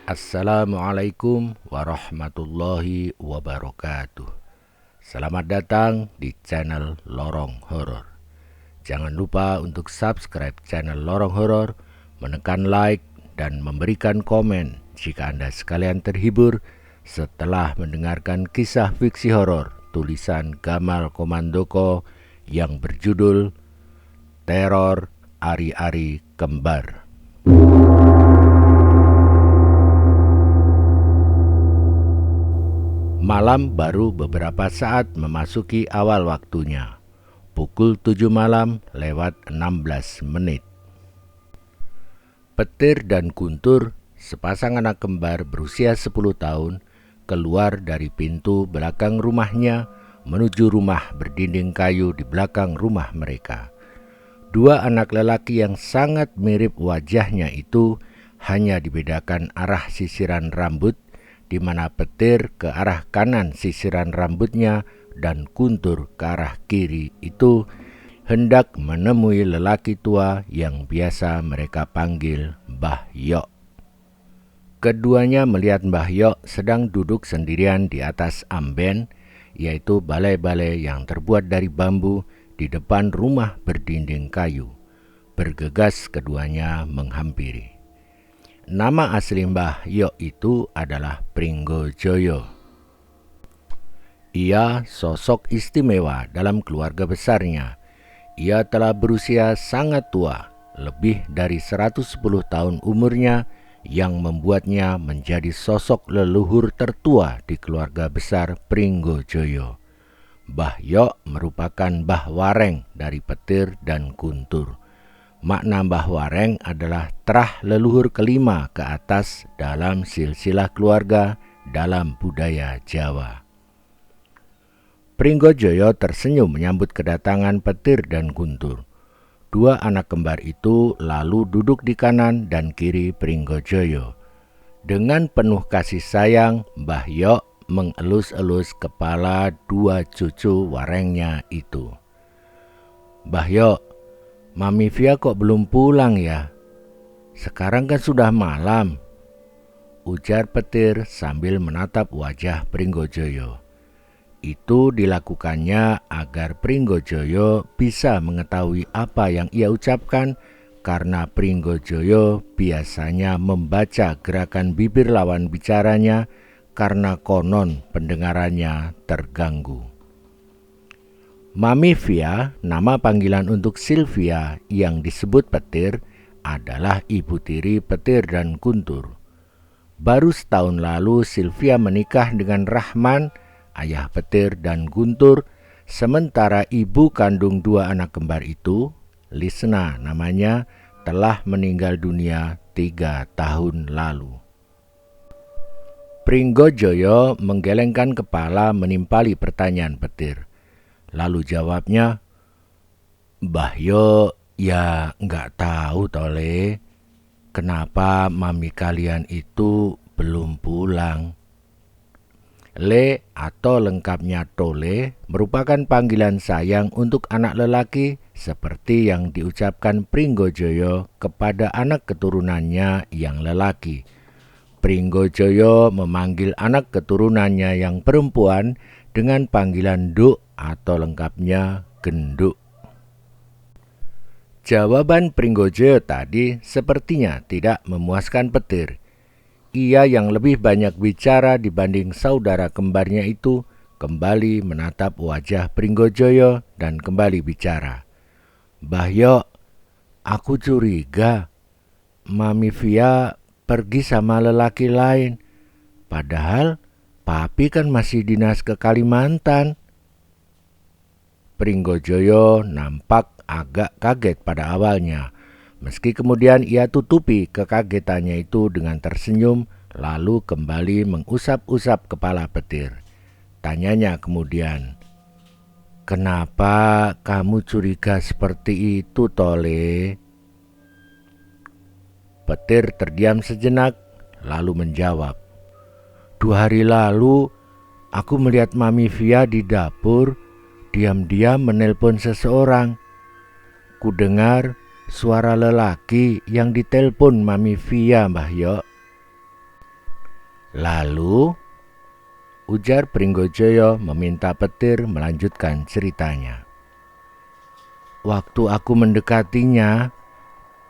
Assalamualaikum warahmatullahi wabarakatuh. Selamat datang di channel Lorong Horor. Jangan lupa untuk subscribe channel Lorong Horor, menekan like dan memberikan komen jika Anda sekalian terhibur setelah mendengarkan kisah fiksi horor tulisan Gamal Komandoko yang berjudul Teror Ari-Ari Kembar. Malam baru beberapa saat memasuki awal waktunya. Pukul 7 malam lewat 16 menit. Petir dan Guntur, sepasang anak kembar berusia 10 tahun, keluar dari pintu belakang rumahnya menuju rumah berdinding kayu di belakang rumah mereka. Dua anak lelaki yang sangat mirip wajahnya itu hanya dibedakan arah sisiran rambut, di mana Petir ke arah kanan sisiran rambutnya dan Guntur ke arah kiri itu hendak menemui lelaki tua yang biasa mereka panggil Mbah Yok. Keduanya melihat Mbah Yok sedang duduk sendirian di atas amben, yaitu balai-balai yang terbuat dari bambu di depan rumah berdinding kayu. Bergegas keduanya menghampiri. Nama asli Mbah Yok itu adalah Pringgojoyo. Ia sosok istimewa dalam keluarga besarnya. Ia telah berusia sangat tua, lebih dari 110 tahun umurnya, yang membuatnya menjadi sosok leluhur tertua di keluarga besar Pringgojoyo. Mbah Yok merupakan Mbah Wareng dari Petir dan Guntur. Makna Mbah Wareng adalah terah leluhur kelima ke atas dalam silsilah keluarga dalam budaya Jawa. Pringgojoyo tersenyum menyambut kedatangan Petir dan Guntur. Dua anak kembar itu lalu duduk di kanan dan kiri Pringgojoyo. Dengan penuh kasih sayang, Mbah Yok mengelus-elus kepala dua cucu warengnya itu. "Mbah Yok, Mami Via kok belum pulang ya? Sekarang kan sudah malam," ujar Petir sambil menatap wajah Pringgojoyo. Itu dilakukannya agar Pringgojoyo bisa mengetahui apa yang ia ucapkan, karena Pringgojoyo biasanya membaca gerakan bibir lawan bicaranya karena konon pendengarannya terganggu. Mami Via, nama panggilan untuk Sylvia yang disebut Petir, adalah ibu tiri Petir dan Guntur. Baru setahun lalu Sylvia menikah dengan Rahman, ayah Petir dan Guntur, sementara ibu kandung dua anak kembar itu, Lisna namanya, telah meninggal dunia 3 tahun lalu. Pringgojoyo menggelengkan kepala menimpali pertanyaan Petir. Lalu jawabnya, "Mbah Yok, ya nggak tahu tole, kenapa mami kalian itu belum pulang." Le atau lengkapnya Tole merupakan panggilan sayang untuk anak lelaki seperti yang diucapkan Pringgojoyo kepada anak keturunannya yang lelaki. Pringgojoyo memanggil anak keturunannya yang perempuan dengan panggilan Duk atau lengkapnya Genduk. Jawaban Pringgojoyo tadi sepertinya tidak memuaskan Petir. Ia yang lebih banyak bicara dibanding saudara kembarnya itu kembali menatap wajah Pringgojoyo dan kembali bicara. "Mbah Yok, aku curiga Mami Via pergi sama lelaki lain. Padahal Papi kan masih dinas ke Kalimantan." Pringgojoyo nampak agak kaget pada awalnya. Meski kemudian ia tutupi kekagetannya itu dengan tersenyum, lalu kembali mengusap-usap kepala Petir. Tanyanya kemudian, "Kenapa kamu curiga seperti itu, Tole?" Petir terdiam sejenak, lalu menjawab, "2 hari lalu aku melihat Mami Via di dapur, diam-diam menelpon seseorang. Kudengar suara lelaki yang ditelepon Mami Via, Mbah Yok." Lalu, ujar Pringgojoyo meminta petir melanjutkan ceritanya. Waktu aku mendekatinya,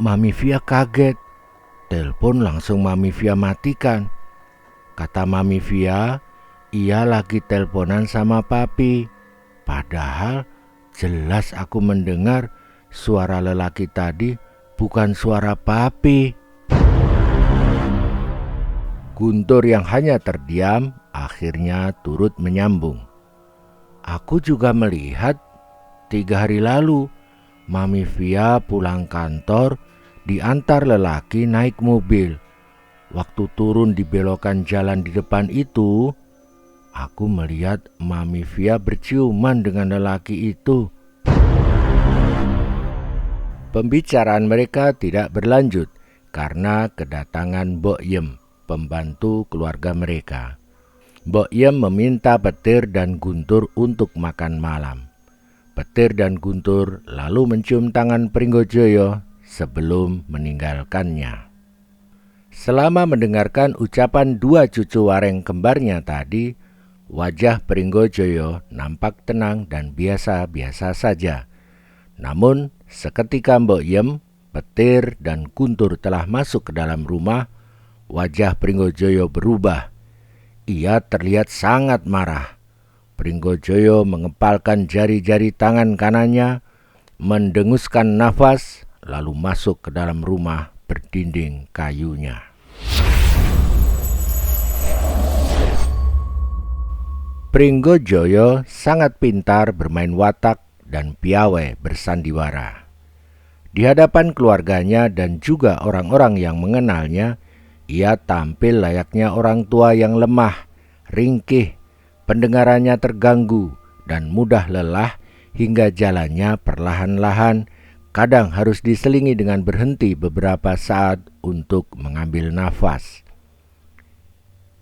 Mami Via kaget. Telepon langsung Mami Via matikan. Kata Mami Via, ia lagi teleponan sama papi. Padahal jelas aku mendengar suara lelaki tadi bukan suara papi. Guntur yang hanya terdiam akhirnya turut menyambung. Aku juga melihat 3 hari lalu Mami Via pulang kantor diantar lelaki naik mobil. Waktu turun di belokan jalan di depan itu, aku melihat Mami Via berciuman dengan lelaki itu. Pembicaraan mereka tidak berlanjut karena kedatangan Mbok Yem, pembantu keluarga mereka. Mbok Yem meminta Petir dan Guntur untuk makan malam. Petir dan Guntur lalu mencium tangan Pringgojoyo sebelum meninggalkannya. Selama mendengarkan ucapan 2 cucu Wareng kembarnya tadi, wajah Pringgojoyo nampak tenang dan biasa-biasa saja. Namun seketika Mbok Yem, Petir dan Guntur telah masuk ke dalam rumah, wajah Pringgojoyo berubah. Ia terlihat sangat marah. Pringgojoyo mengepalkan jari-jari tangan kanannya, mendenguskan nafas, lalu masuk ke dalam rumah berdinding kayunya. Pringgojoyo sangat pintar bermain watak dan piawai bersandiwara. Di hadapan keluarganya dan juga orang-orang yang mengenalnya, ia tampil layaknya orang tua yang lemah, ringkih, pendengarannya terganggu, dan mudah lelah hingga jalannya perlahan-lahan, kadang harus diselingi dengan berhenti beberapa saat untuk mengambil nafas.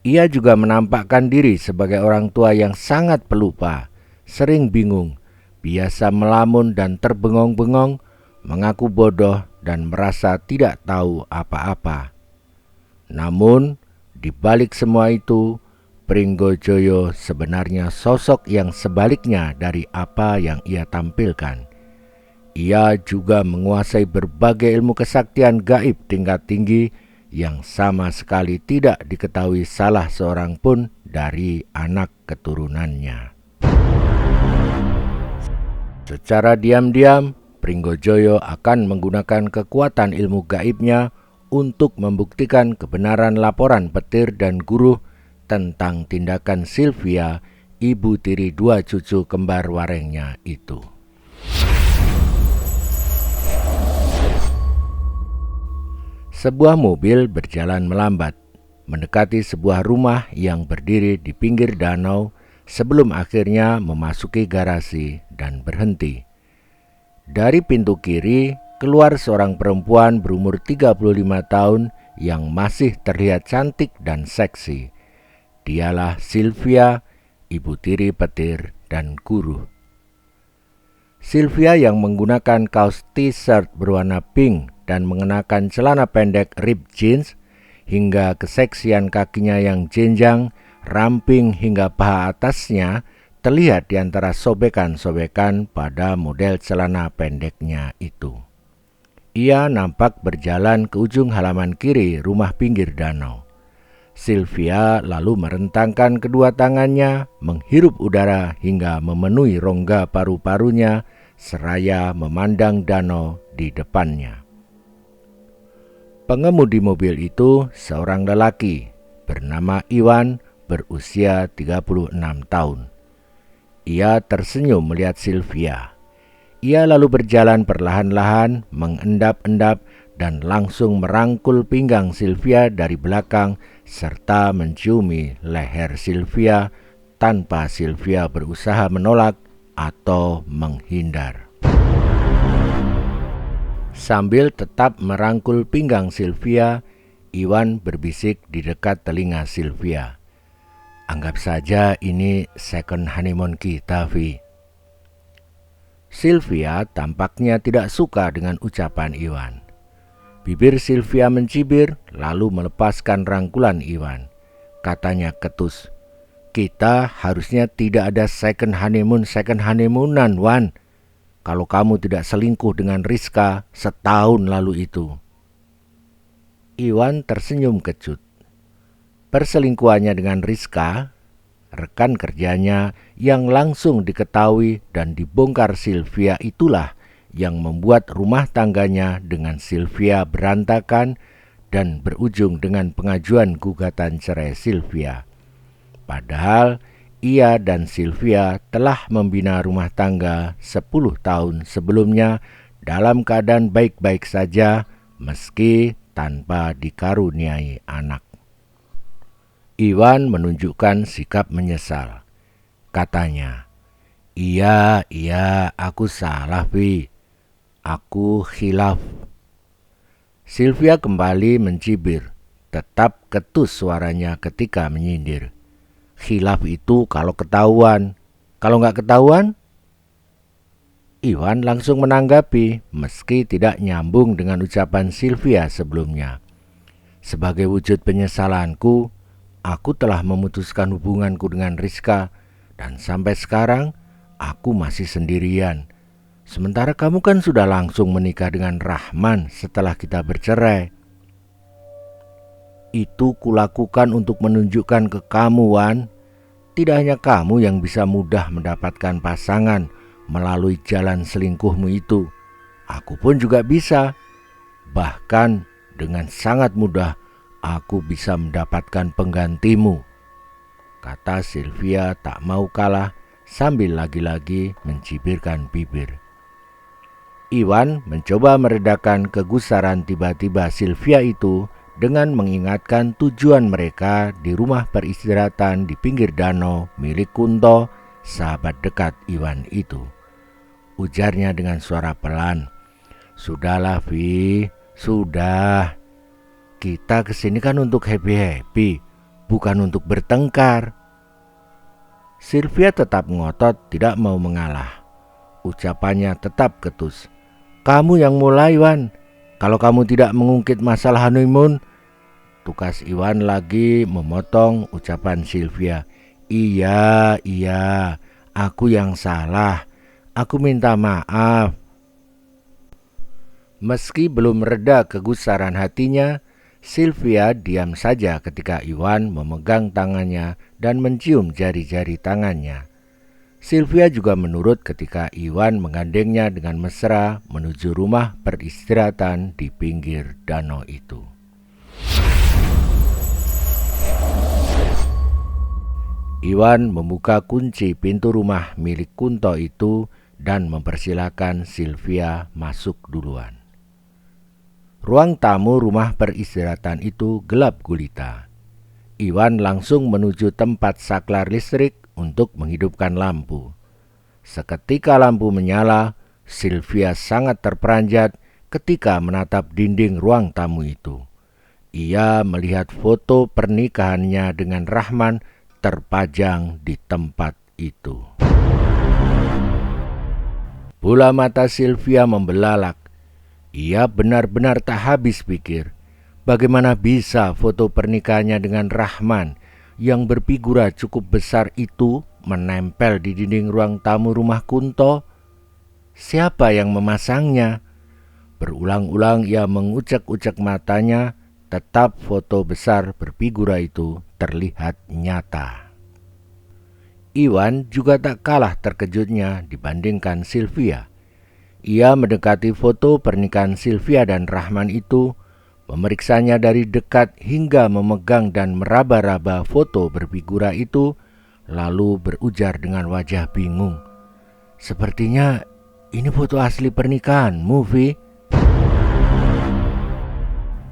Ia juga menampakkan diri sebagai orang tua yang sangat pelupa, sering bingung, biasa melamun dan terbengong-bengong, mengaku bodoh dan merasa tidak tahu apa-apa. Namun, di balik semua itu, Pringgojoyo sebenarnya sosok yang sebaliknya dari apa yang ia tampilkan. Ia juga menguasai berbagai ilmu kesaktian gaib tingkat tinggi yang sama sekali tidak diketahui salah seorang pun dari anak keturunannya. Secara diam-diam, Pringgojoyo akan menggunakan kekuatan ilmu gaibnya untuk membuktikan kebenaran laporan Petir dan Guru tentang tindakan Sylvia, ibu tiri 2 cucu kembar Warengnya itu. Sebuah mobil berjalan melambat, mendekati sebuah rumah yang berdiri di pinggir danau sebelum akhirnya memasuki garasi dan berhenti. Dari pintu kiri, keluar seorang perempuan berumur 35 tahun yang masih terlihat cantik dan seksi. Dialah Sylvia, ibu tiri Petir dan Guru. Sylvia yang menggunakan kaos t-shirt berwarna pink dan mengenakan celana pendek ripped jeans hingga keseksian kakinya yang jenjang, ramping hingga paha atasnya terlihat di antara sobekan-sobekan pada model celana pendeknya itu. Ia nampak berjalan ke ujung halaman kiri rumah pinggir danau. Sylvia lalu merentangkan kedua tangannya, menghirup udara hingga memenuhi rongga paru-parunya, seraya memandang danau di depannya. Pengemudi mobil itu seorang lelaki bernama Iwan, berusia 36 tahun. Ia tersenyum melihat Sylvia. Ia lalu berjalan perlahan-lahan, mengendap-endap, dan langsung merangkul pinggang Sylvia dari belakang serta menciumi leher Sylvia tanpa Sylvia berusaha menolak atau menghindar. Sambil tetap merangkul pinggang Sylvia, Iwan berbisik di dekat telinga Sylvia. Anggap saja ini second honeymoon kita, Vi. Sylvia tampaknya tidak suka dengan ucapan Iwan. Bibir Sylvia mencibir lalu melepaskan rangkulan Iwan. katanya ketus. Kita harusnya tidak ada second honeymoonan, Wan. Kalau kamu tidak selingkuh dengan Rizka setahun lalu itu. Iwan tersenyum kecut. Perselingkuhannya dengan Rizka, rekan kerjanya yang langsung diketahui dan dibongkar Sylvia itulah yang membuat rumah tangganya dengan Sylvia berantakan dan berujung dengan pengajuan gugatan cerai Sylvia. Padahal ia dan Sylvia telah membina rumah tangga 10 tahun sebelumnya dalam keadaan baik-baik saja meski tanpa dikaruniai anak. Iwan menunjukkan sikap menyesal. Katanya, Iya, aku salah, Vi. Aku khilaf. Sylvia kembali mencibir, tetap ketus suaranya ketika menyindir. Khilaf itu kalau ketahuan. Kalau nggak ketahuan? Iwan langsung menanggapi meski tidak nyambung dengan ucapan Sylvia sebelumnya. Sebagai wujud penyesalanku, aku telah memutuskan hubunganku dengan Rizka dan sampai sekarang aku masih sendirian. Sementara kamu kan sudah langsung menikah dengan Rahman setelah kita bercerai. Itu kulakukan untuk menunjukkan ke kamu, Wan. Tidak hanya kamu yang bisa mudah mendapatkan pasangan melalui jalan selingkuhmu itu. Aku pun juga bisa. Bahkan dengan sangat mudah aku bisa mendapatkan penggantimu. Kata Sylvia tak mau kalah sambil lagi-lagi mencibirkan bibir. Iwan mencoba meredakan kegusaran tiba-tiba Sylvia itu dengan mengingatkan tujuan mereka di rumah peristirahatan di pinggir danau milik Kunto, sahabat dekat Iwan itu. Ujarnya dengan suara pelan, "Sudahlah, Vi, sudah. Kita kesini kan untuk happy-happy, bukan untuk bertengkar." Sylvia tetap ngotot tidak mau mengalah. Ucapannya tetap ketus. "Kamu yang mulai, Wan. Kalau kamu tidak mengungkit masalah honeymoon." Tukas Iwan lagi memotong ucapan Sylvia. Iya, aku yang salah. Aku minta maaf." Meski belum reda kegusaran hatinya, Sylvia diam saja ketika Iwan memegang tangannya dan mencium jari-jari tangannya. Sylvia juga menurut ketika Iwan menggandengnya dengan mesra menuju rumah peristirahatan di pinggir danau itu. Iwan membuka kunci pintu rumah milik Kunto itu dan mempersilahkan Sylvia masuk duluan. Ruang tamu rumah peristirahatan itu gelap gulita. Iwan langsung menuju tempat saklar listrik untuk menghidupkan lampu. Seketika lampu menyala, Sylvia sangat terperanjat ketika menatap dinding ruang tamu itu. Ia melihat foto pernikahannya dengan Rahman terpajang di tempat itu. Bola mata Sylvia membelalak. Ia benar-benar tak habis pikir. Bagaimana bisa foto pernikahannya dengan Rahman yang berfigura cukup besar itu menempel di dinding ruang tamu rumah Kunto? Siapa yang memasangnya? Berulang-ulang ia mengucek-ucek matanya, tetap foto besar berfigura itu terlihat nyata. Iwan juga tak kalah terkejutnya dibandingkan Sylvia. Ia mendekati foto pernikahan Sylvia dan Rahman itu, memeriksanya dari dekat hingga memegang dan meraba-raba foto berfigura itu, lalu berujar dengan wajah bingung. "Sepertinya ini foto asli pernikahanmu, Vi."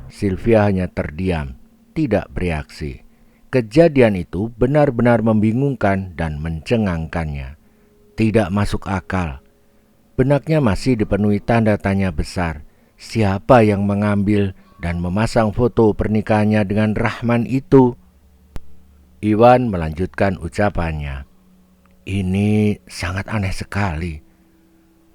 Sylvia hanya terdiam, tidak bereaksi. Kejadian itu benar-benar membingungkan dan mencengangkannya. Tidak masuk akal. Benaknya masih dipenuhi tanda tanya besar. Siapa yang mengambil dan memasang foto pernikahannya dengan Rahman itu? Iwan melanjutkan ucapannya. "Ini sangat aneh sekali.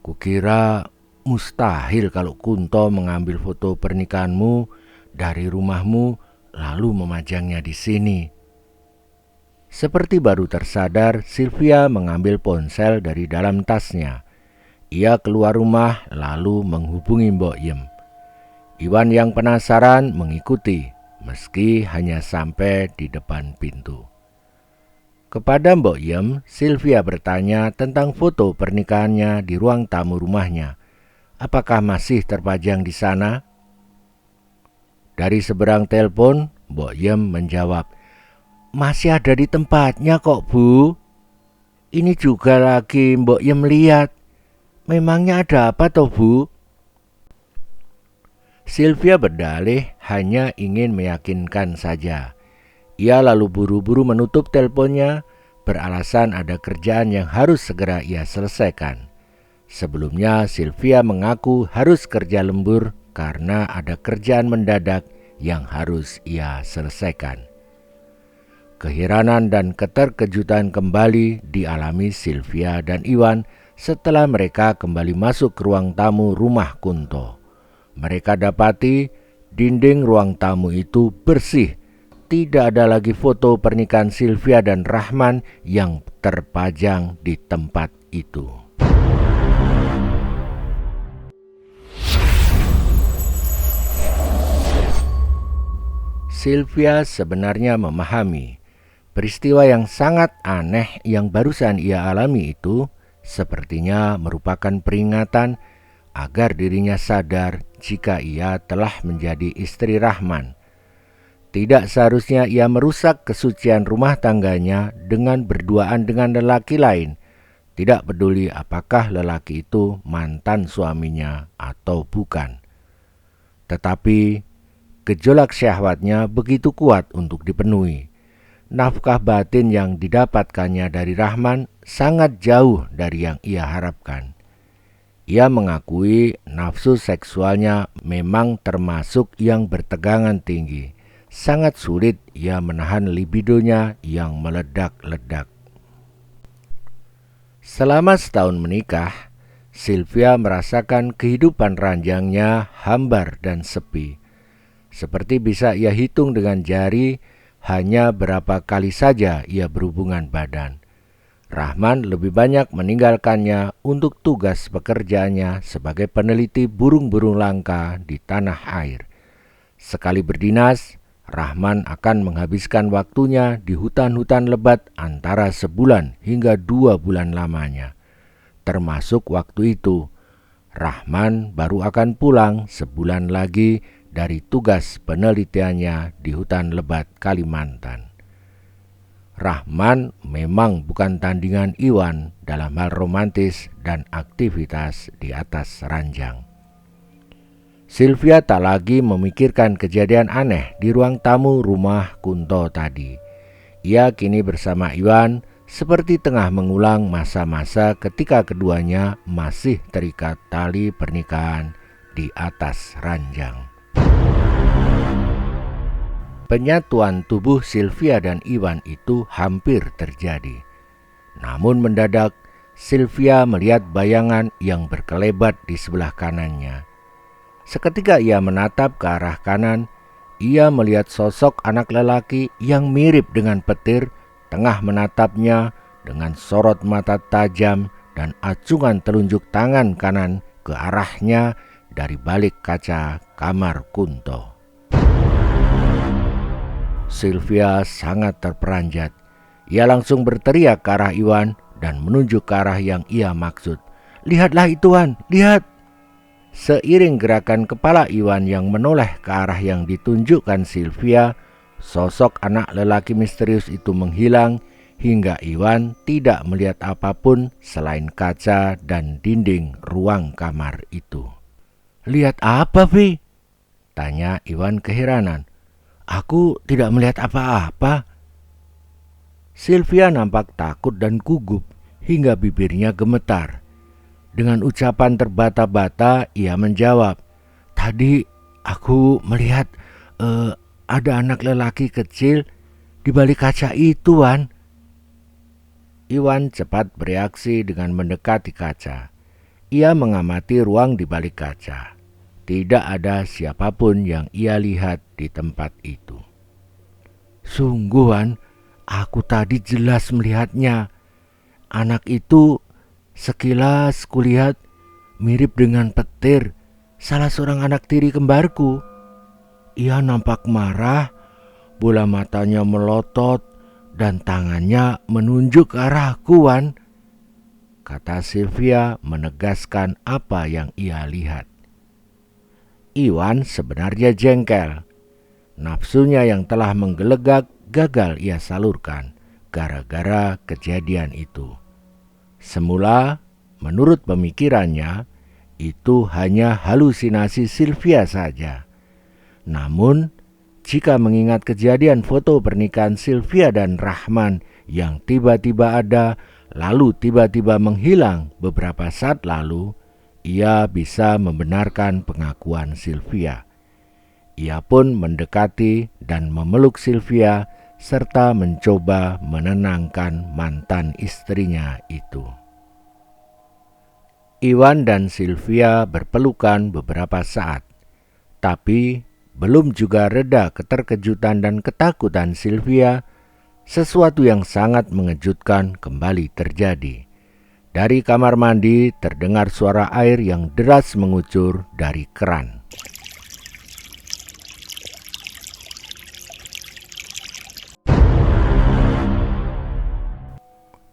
Kukira mustahil kalau Kunto mengambil foto pernikahanmu dari rumahmu lalu memajangnya di sini. Seperti baru tersadar, Sylvia mengambil ponsel dari dalam tasnya. Ia keluar rumah lalu menghubungi Mbok Yem. Iwan yang penasaran mengikuti, meski hanya sampai di depan pintu. Kepada Mbok Yem, Sylvia bertanya tentang foto pernikahannya di ruang tamu rumahnya. Apakah masih terpajang di sana? Dari seberang telepon, Mbok Yem menjawab, "Masih ada di tempatnya kok, Bu. Ini juga lagi Mbok Yem lihat. Memangnya ada apa toh, Bu?" Sylvia berdalih hanya ingin meyakinkan saja. Ia lalu buru-buru menutup teleponnya, beralasan ada kerjaan yang harus segera ia selesaikan. Sebelumnya Sylvia mengaku harus kerja lembur karena ada kerjaan mendadak yang harus ia selesaikan. Keheranan dan keterkejutan kembali dialami Sylvia dan Iwan setelah mereka kembali masuk ke ruang tamu rumah Kunto. Mereka dapati dinding ruang tamu itu bersih. Tidak ada lagi foto pernikahan Sylvia dan Rahman yang terpajang di tempat itu. Sylvia sebenarnya memahami peristiwa yang sangat aneh yang barusan ia alami itu sepertinya merupakan peringatan agar dirinya sadar jika ia telah menjadi istri Rahman. Tidak seharusnya ia merusak kesucian rumah tangganya dengan berduaan dengan lelaki lain, tidak peduli apakah lelaki itu mantan suaminya atau bukan. Tetapi gejolak syahwatnya begitu kuat untuk dipenuhi. Nafkah batin yang didapatkannya dari Rahman sangat jauh dari yang ia harapkan. Ia mengakui nafsu seksualnya memang termasuk yang bertegangan tinggi. Sangat sulit ia menahan libidonya yang meledak-ledak. Selama setahun menikah, Sylvia merasakan kehidupan ranjangnya hambar dan sepi. Seperti bisa ia hitung dengan jari, hanya berapa kali saja ia berhubungan badan. Rahman lebih banyak meninggalkannya untuk tugas pekerjaannya sebagai peneliti burung-burung langka di tanah air. Sekali berdinas, Rahman akan menghabiskan waktunya di hutan-hutan lebat antara sebulan hingga 2 bulan lamanya. Termasuk waktu itu, Rahman baru akan pulang sebulan lagi dari tugas penelitiannya di hutan lebat Kalimantan. Rahman memang bukan tandingan Iwan dalam hal romantis dan aktivitas di atas ranjang. Sylvia tak lagi memikirkan kejadian aneh di ruang tamu rumah Kunto tadi. Ia kini bersama Iwan seperti tengah mengulang masa-masa ketika keduanya masih terikat tali pernikahan di atas ranjang. Penyatuan tubuh Sylvia dan Iwan itu hampir terjadi. Namun mendadak Sylvia melihat bayangan yang berkelebat di sebelah kanannya. Seketika ia menatap ke arah kanan, ia melihat sosok anak lelaki yang mirip dengan petir tengah menatapnya dengan sorot mata tajam dan acungan telunjuk tangan kanan ke arahnya dari balik kaca kamar Kunto. Sylvia sangat terperanjat. Ia langsung berteriak ke arah Iwan dan menunjuk ke arah yang ia maksud. "Lihatlah itu, Wan, lihat!" Seiring gerakan kepala Iwan yang menoleh ke arah yang ditunjukkan Sylvia, sosok anak lelaki misterius itu menghilang hingga Iwan tidak melihat apapun selain kaca dan dinding ruang kamar itu. "Lihat apa, Vi?" tanya Iwan keheranan. "Aku tidak melihat apa-apa." Sylvia nampak takut dan gugup hingga bibirnya gemetar. Dengan ucapan terbata-bata ia menjawab, "Tadi aku melihat ada anak lelaki kecil di balik kaca itu, Wan." Iwan cepat bereaksi dengan mendekati kaca. Ia mengamati ruang di balik kaca. Tidak ada siapapun yang ia lihat di tempat itu. "Sungguh, Wan, Aku tadi jelas melihatnya. Anak itu sekilas kulihat mirip dengan Petir, salah seorang anak tiri kembarku. Ia nampak marah, bola matanya melotot dan tangannya menunjuk ke arahku, Wan, kata Sylvia menegaskan apa yang ia lihat. Iwan sebenarnya jengkel. Nafsunya yang telah menggelegak gagal ia salurkan gara-gara kejadian itu. Semula, menurut pemikirannya, itu hanya halusinasi Sylvia saja. Namun, jika mengingat kejadian foto pernikahan Sylvia dan Rahman yang tiba-tiba ada lalu tiba-tiba menghilang beberapa saat lalu, ia bisa membenarkan pengakuan Sylvia. Ia pun mendekati dan memeluk Sylvia serta mencoba menenangkan mantan istrinya itu. Iwan dan Sylvia berpelukan beberapa saat, tapi belum juga reda keterkejutan dan ketakutan Sylvia, sesuatu yang sangat mengejutkan kembali terjadi. Dari kamar mandi terdengar suara air yang deras mengucur dari keran.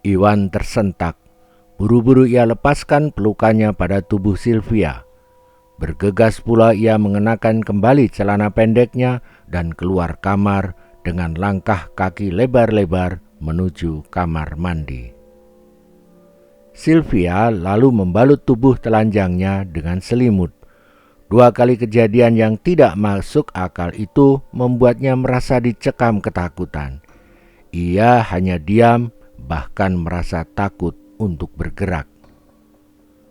Iwan tersentak. Buru-buru ia lepaskan pelukannya pada tubuh Sylvia. Bergegas pula ia mengenakan kembali celana pendeknya dan keluar kamar dengan langkah kaki lebar-lebar menuju kamar mandi. Sylvia lalu membalut tubuh telanjangnya dengan selimut. 2 kali kejadian yang tidak masuk akal itu membuatnya merasa dicekam ketakutan. Ia hanya diam, bahkan merasa takut untuk bergerak.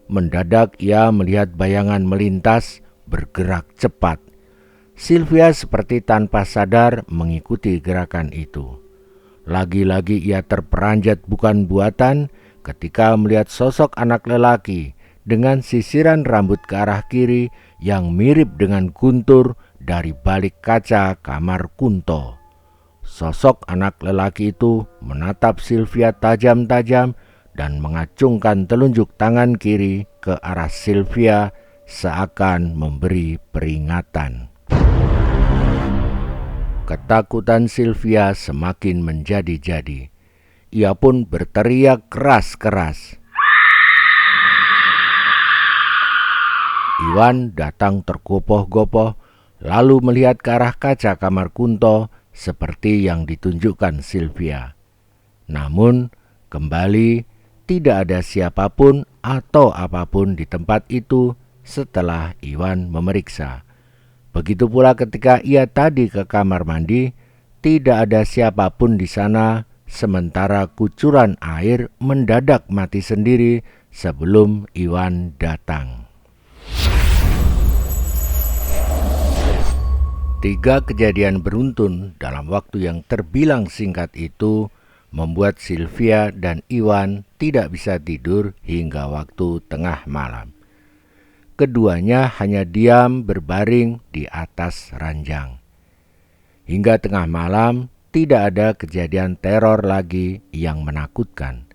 Mendadak ia melihat bayangan melintas bergerak cepat. Sylvia seperti tanpa sadar mengikuti gerakan itu. Lagi-lagi ia terperanjat bukan buatan ketika melihat sosok anak lelaki dengan sisiran rambut ke arah kiri yang mirip dengan guntur dari balik kaca kamar Kunto. Sosok anak lelaki itu menatap Sylvia tajam-tajam dan mengacungkan telunjuk tangan kiri ke arah Sylvia seakan memberi peringatan. Ketakutan Sylvia semakin menjadi-jadi. Ia pun berteriak keras-keras. Iwan datang tergopoh-gopoh lalu melihat ke arah kaca kamar Kunto seperti yang ditunjukkan Sylvia. Namun, kembali tidak ada siapapun atau apapun di tempat itu setelah Iwan memeriksa. Begitu pula ketika ia tadi ke kamar mandi, tidak ada siapapun di sana, sementara kucuran air mendadak mati sendiri sebelum Iwan datang. 3 kejadian beruntun dalam waktu yang terbilang singkat itu membuat Sylvia dan Iwan tidak bisa tidur hingga waktu tengah malam. Keduanya hanya diam berbaring di atas ranjang. Hingga tengah malam tidak ada kejadian teror lagi yang menakutkan.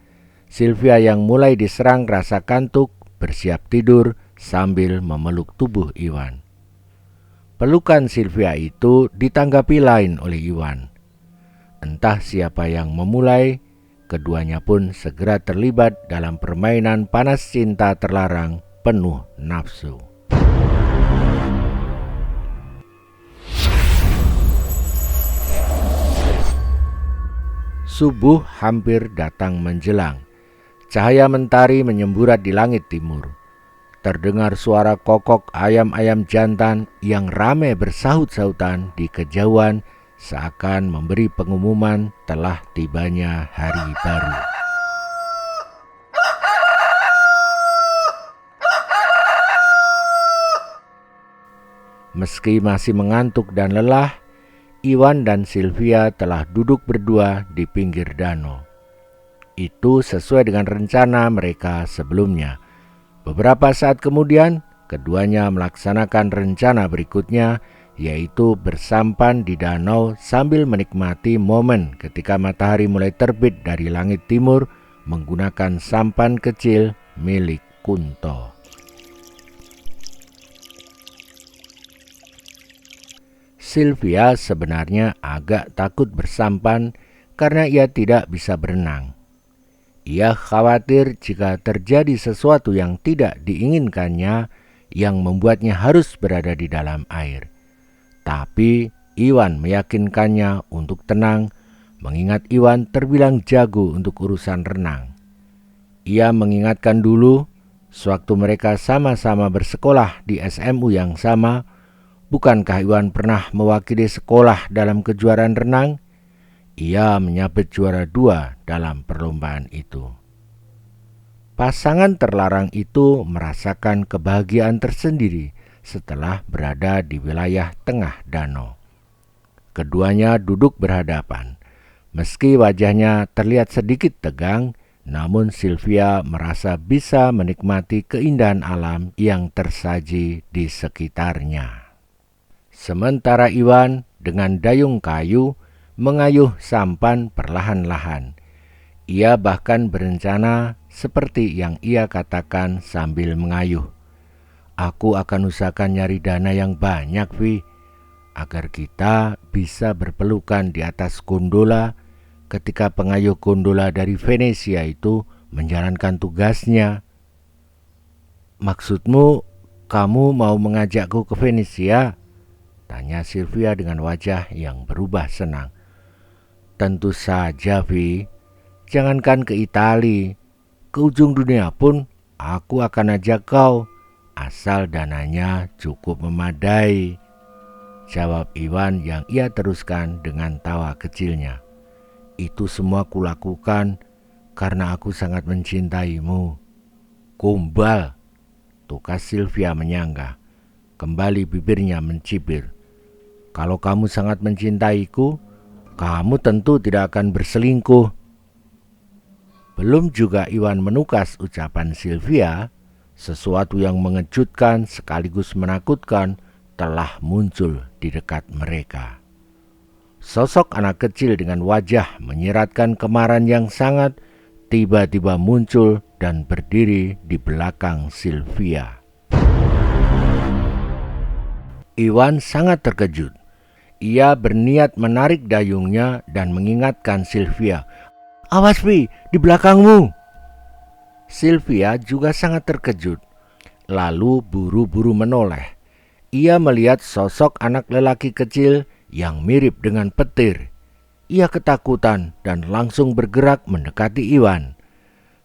Sylvia yang mulai diserang rasa kantuk bersiap tidur sambil memeluk tubuh Iwan. Pelukan Sylvia itu ditanggapi lain oleh Iwan. Entah siapa yang memulai, keduanya pun segera terlibat dalam permainan panas cinta terlarang penuh nafsu. Subuh hampir datang menjelang. Cahaya mentari menyemburat di langit timur. Terdengar suara kokok ayam-ayam jantan yang ramai bersahut-sahutan di kejauhan seakan memberi pengumuman telah tibanya hari baru. Meski masih mengantuk dan lelah, Iwan dan Sylvia telah duduk berdua di pinggir danau. Itu sesuai dengan rencana mereka sebelumnya. Beberapa saat kemudian, keduanya melaksanakan rencana berikutnya, yaitu bersampan di danau sambil menikmati momen ketika matahari mulai terbit dari langit timur menggunakan sampan kecil milik Kunto. Sylvia sebenarnya agak takut bersampan karena ia tidak bisa berenang. Ia khawatir jika terjadi sesuatu yang tidak diinginkannya yang membuatnya harus berada di dalam air. Tapi Iwan meyakinkannya untuk tenang, mengingat Iwan terbilang jago untuk urusan renang. Ia mengingatkan dulu, sewaktu mereka sama-sama bersekolah di SMU yang sama, bukankah Iwan pernah mewakili sekolah dalam kejuaraan renang? Ia menyabet juara 2 dalam perlombaan itu. Pasangan terlarang itu merasakan kebahagiaan tersendiri setelah berada di wilayah tengah danau. Keduanya duduk berhadapan. Meski wajahnya terlihat sedikit tegang, namun Sylvia merasa bisa menikmati keindahan alam yang tersaji di sekitarnya. Sementara Iwan dengan dayung kayu mengayuh sampan perlahan-lahan. Ia bahkan berencana seperti yang ia katakan sambil mengayuh. Aku akan usahakan nyari dana yang banyak, Vi, agar kita bisa berpelukan di atas gondola ketika pengayuh gondola dari Venesia itu menjalankan tugasnya. Maksudmu, kamu mau mengajakku ke Venesia? Tanya Sylvia dengan wajah yang berubah senang. Tentu saja, Vi. Jangankan ke Itali, ke ujung dunia pun aku akan ajak kau, asal dananya cukup memadai, jawab Iwan yang ia teruskan dengan tawa kecilnya. Itu semua kulakukan karena aku sangat mencintaimu. Gombal, tukas Sylvia menyangga. Kembali bibirnya mencibir. Kalau kamu sangat mencintaiku, kamu tentu tidak akan berselingkuh. Belum juga Iwan menukas ucapan Sylvia, sesuatu yang mengejutkan sekaligus menakutkan telah muncul di dekat mereka. Sosok anak kecil dengan wajah menyiratkan kemarahan yang sangat tiba-tiba muncul dan berdiri di belakang Sylvia. Iwan sangat terkejut. Ia berniat menarik dayungnya dan mengingatkan Sylvia. Awas, Vi, di belakangmu. Sylvia juga sangat terkejut, lalu buru-buru menoleh. Ia melihat sosok anak lelaki kecil yang mirip dengan petir. Ia ketakutan dan langsung bergerak mendekati Iwan.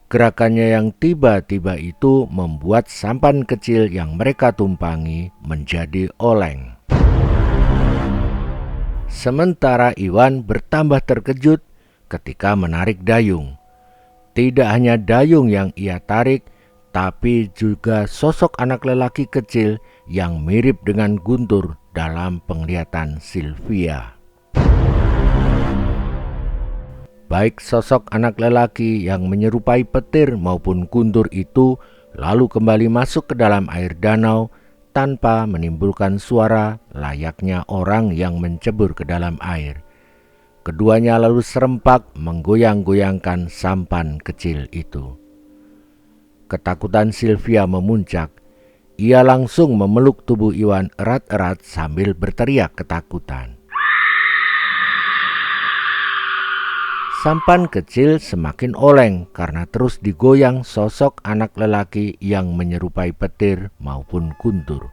Gerakannya yang tiba-tiba itu membuat sampan kecil yang mereka tumpangi menjadi oleng. Sementara Iwan bertambah terkejut ketika menarik dayung. Tidak hanya dayung yang ia tarik, tapi juga sosok anak lelaki kecil yang mirip dengan Guntur dalam penglihatan Sylvia. Baik sosok anak lelaki yang menyerupai petir maupun Guntur itu lalu kembali masuk ke dalam air danau tanpa menimbulkan suara layaknya orang yang mencebur ke dalam air. Keduanya lalu serempak menggoyang-goyangkan sampan kecil itu. Ketakutan Sylvia memuncak. Ia langsung memeluk tubuh Iwan erat-erat sambil berteriak ketakutan. Sampan kecil semakin oleng karena terus digoyang sosok anak lelaki yang menyerupai petir maupun Guntur.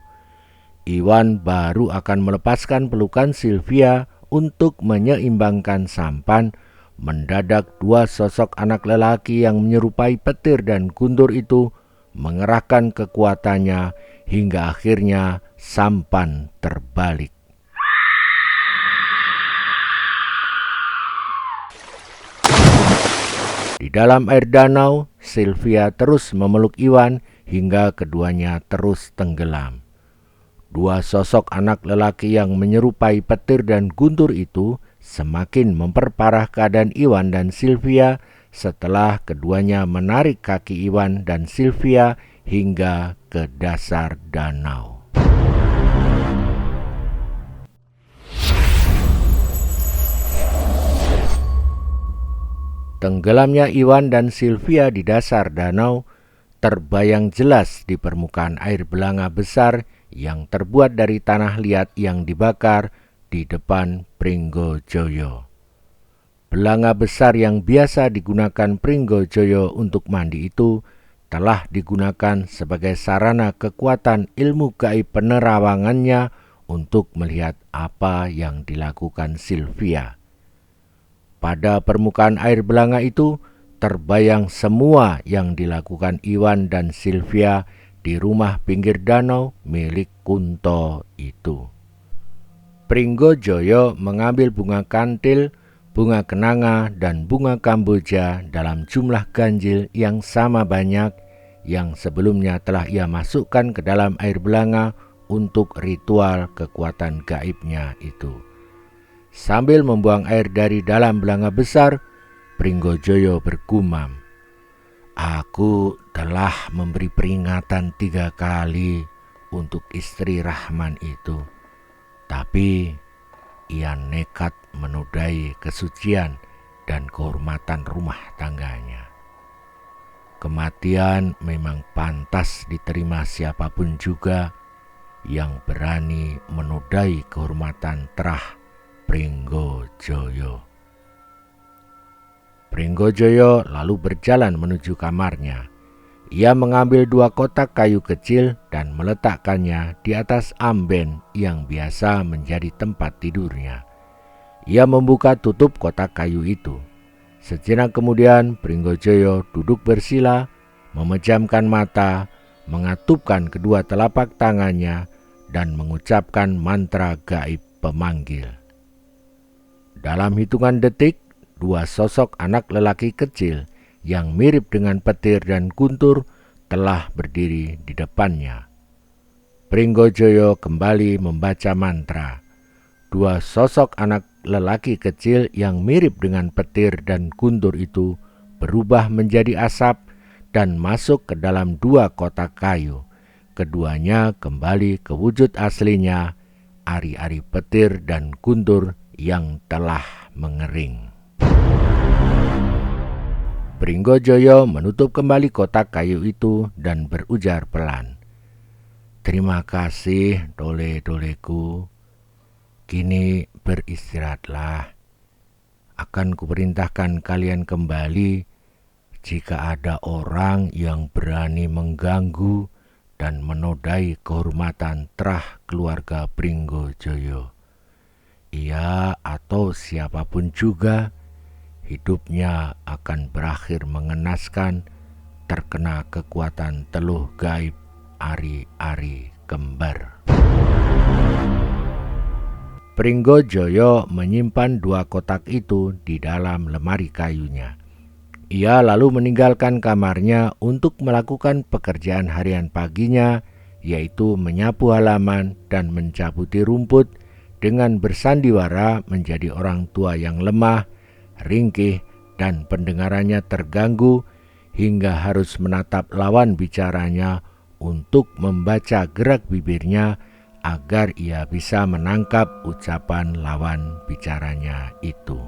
Iwan baru akan melepaskan pelukan Sylvia untuk menyeimbangkan sampan. Mendadak dua sosok anak lelaki yang menyerupai petir dan Guntur itu mengerahkan kekuatannya hingga akhirnya sampan terbalik. Di dalam air danau, Sylvia terus memeluk Iwan hingga keduanya terus tenggelam. Dua sosok anak lelaki yang menyerupai petir dan Guntur itu semakin memperparah keadaan Iwan dan Sylvia setelah keduanya menarik kaki Iwan dan Sylvia hingga ke dasar danau. Tenggelamnya Iwan dan Sylvia di dasar danau terbayang jelas di permukaan air belanga besar yang terbuat dari tanah liat yang dibakar di depan Pringgojoyo. Belanga besar yang biasa digunakan Pringgojoyo untuk mandi itu telah digunakan sebagai sarana kekuatan ilmu gaib penerawangannya untuk melihat apa yang dilakukan Sylvia. Pada permukaan air belanga itu terbayang semua yang dilakukan Iwan dan Sylvia di rumah pinggir danau milik Kunto itu. Pringgojoyo mengambil bunga kantil, bunga kenanga, dan bunga kamboja dalam jumlah ganjil yang sama banyak yang sebelumnya telah ia masukkan ke dalam air belanga untuk ritual kekuatan gaibnya itu. Sambil membuang air dari dalam belanga besar, Pringgojoyo bergumam, "Aku telah memberi peringatan 3 kali untuk istri Rahman itu, tapi ia nekat menodai kesucian dan kehormatan rumah tangganya. Kematian memang pantas diterima siapapun juga yang berani menodai kehormatan terah Pringgojoyo." Pringgojoyo lalu berjalan menuju kamarnya. Ia mengambil 2 kotak kayu kecil dan meletakkannya di atas amben yang biasa menjadi tempat tidurnya. Ia membuka tutup kotak kayu itu. Sejenak kemudian Pringgojoyo duduk bersila, memejamkan mata, mengatupkan kedua telapak tangannya, dan mengucapkan mantra gaib pemanggil. Dalam hitungan detik, 2 sosok anak lelaki kecil yang mirip dengan petir dan guntur telah berdiri di depannya. Pringgojoyo kembali membaca mantra. 2 sosok anak lelaki kecil yang mirip dengan petir dan guntur itu berubah menjadi asap dan masuk ke dalam 2 kotak kayu. Keduanya kembali ke wujud aslinya, ari-ari petir dan guntur yang telah mengering. Pringgojoyo menutup kembali kotak kayu itu dan berujar pelan, "Terima kasih dole-doleku. Kini beristirahatlah. Akan kuperintahkan kalian kembali jika ada orang yang berani mengganggu dan menodai kehormatan terah keluarga Pringgojoyo. Ia atau siapapun juga, hidupnya akan berakhir mengenaskan, terkena kekuatan teluh gaib ari-ari kembar." Pringgojoyo menyimpan 2 kotak itu di dalam lemari kayunya. Ia lalu meninggalkan kamarnya untuk melakukan pekerjaan harian paginya, yaitu menyapu halaman dan mencabuti rumput dengan bersandiwara menjadi orang tua yang lemah, ringkih, dan pendengarannya terganggu hingga harus menatap lawan bicaranya untuk membaca gerak bibirnya agar ia bisa menangkap ucapan lawan bicaranya itu.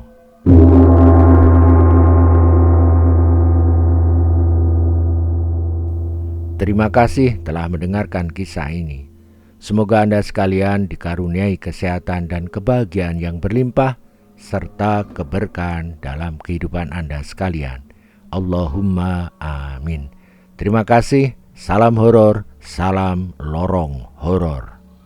Terima kasih telah mendengarkan kisah ini. Semoga Anda sekalian dikaruniai kesehatan dan kebahagiaan yang berlimpah serta keberkahan dalam kehidupan Anda sekalian. Allahumma amin. Terima kasih. Salam horor, salam lorong horor.